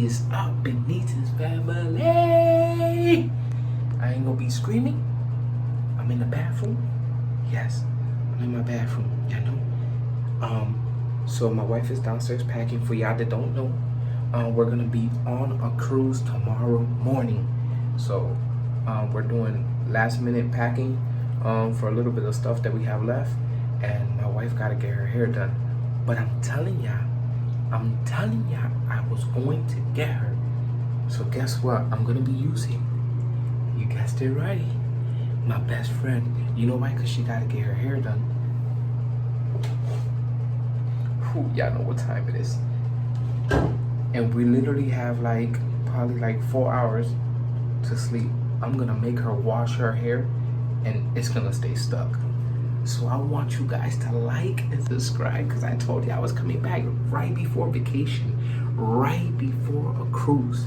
is up, Benitez family? I ain't gonna be screaming. I'm in the bathroom. Yes, I'm in my bathroom. You know. So my wife is downstairs packing. For y'all that don't know, we're gonna be on a cruise tomorrow morning. So we're doing last minute packing for a little bit of stuff that we have left, and my wife gotta get her hair done. But I'm telling y'all, I was going to get her. So guess what? I'm gonna be using, you guessed it right, my best friend. You know why? Cause she gotta get her hair done. Whew, y'all know what time it is. And we literally have probably 4 hours to sleep. I'm gonna make her wash her hair and it's gonna stay stuck. So I want you guys to like and subscribe, because I told you I was coming back right before vacation, right before a cruise.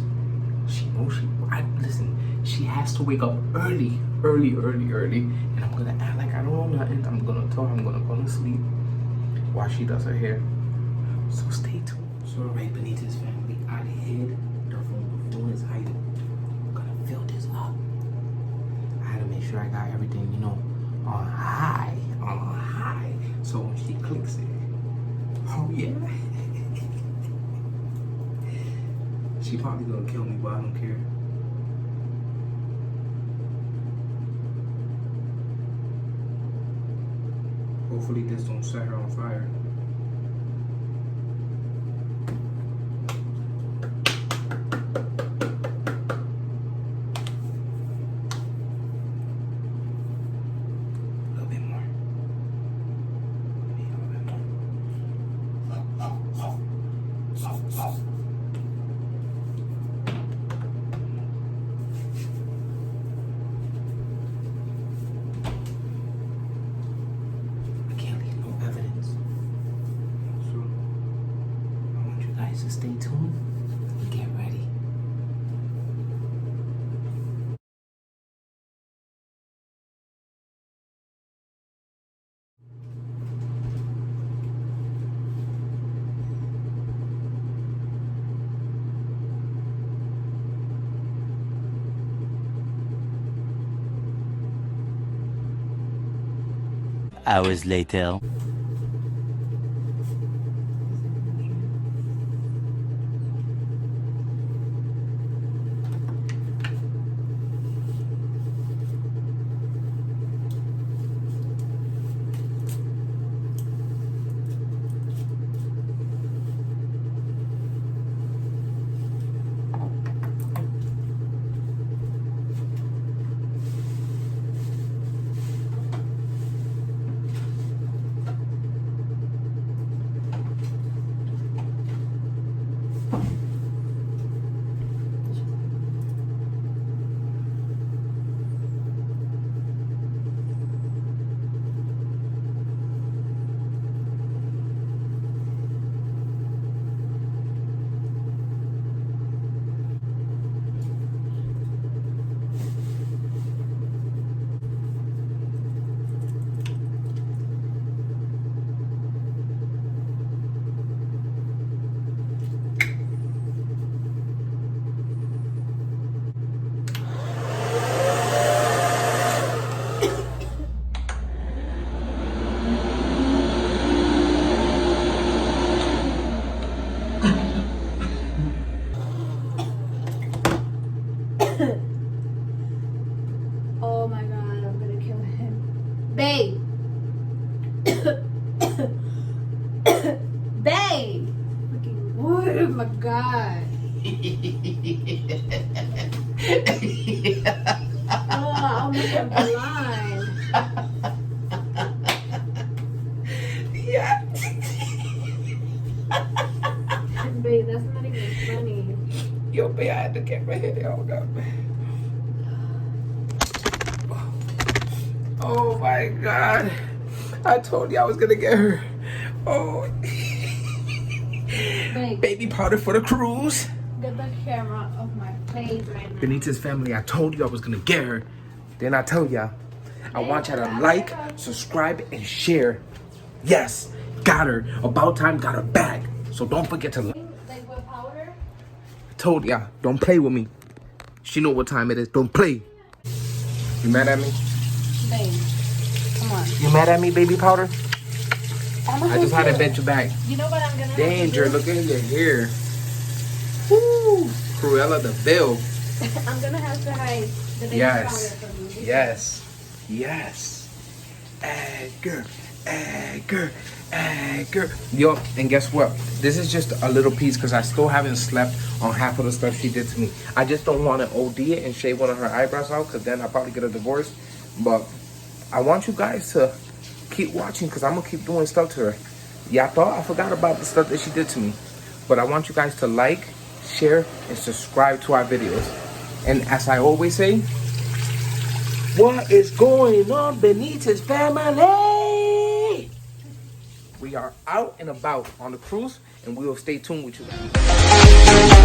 Listen, she has to wake up early, and I'm gonna act like I don't know nothing. I'm gonna tell her I'm gonna go to sleep while she does her hair. So stay tuned. So right beneath his family, I hid the phone is hiding. I'm gonna fill this up. I had to make sure I got everything, on high. So when she clicks it, oh yeah. She probably gonna kill me, but I don't care. Hopefully this don't set her on fire. So stay tuned and get ready. Hours later. Oh my god, I'm gonna kill him. Babe! Babe! Fucking what? Oh my god. Oh, I'll make him blind. Yeah. Babe, that's not even funny. Yo, babe, I had to get my head held up. Oh my god. I told you I was gonna get her. Oh. Babe, Baby powder for the cruise. get the camera off my face right now. Benitez family, I told you I was gonna get her. Then I tell ya, I want y'all to like, subscribe, and share. Yes, got her. About time, got her back. So don't forget to like. Like what powder? told ya, don't play with me. She know what time it is. Don't play. You mad at me? Babe, come on. You mad at me, baby powder? I'm I just had to bend you back. You know what I'm gonna Danger, have to look at your hair. Woo! Cruella the Bill. do? I'm gonna have to hide the baby Yes. powder from you. Yes. Yes. Edgar. Edgar. Edgar. Yo, and guess what? This is just a little piece because I still haven't slept on half of the stuff she did to me. I just don't want to OD it and shave one of her eyebrows out because then I'll probably get a divorce. But I want you guys to keep watching because I'm going to keep doing stuff to her. Y'all thought I forgot about the stuff that she did to me. But I want you guys to like, share, and subscribe to our videos. And as I always say, what is going on, Benitez family? We are out and about on the cruise, and we will stay tuned with you guys.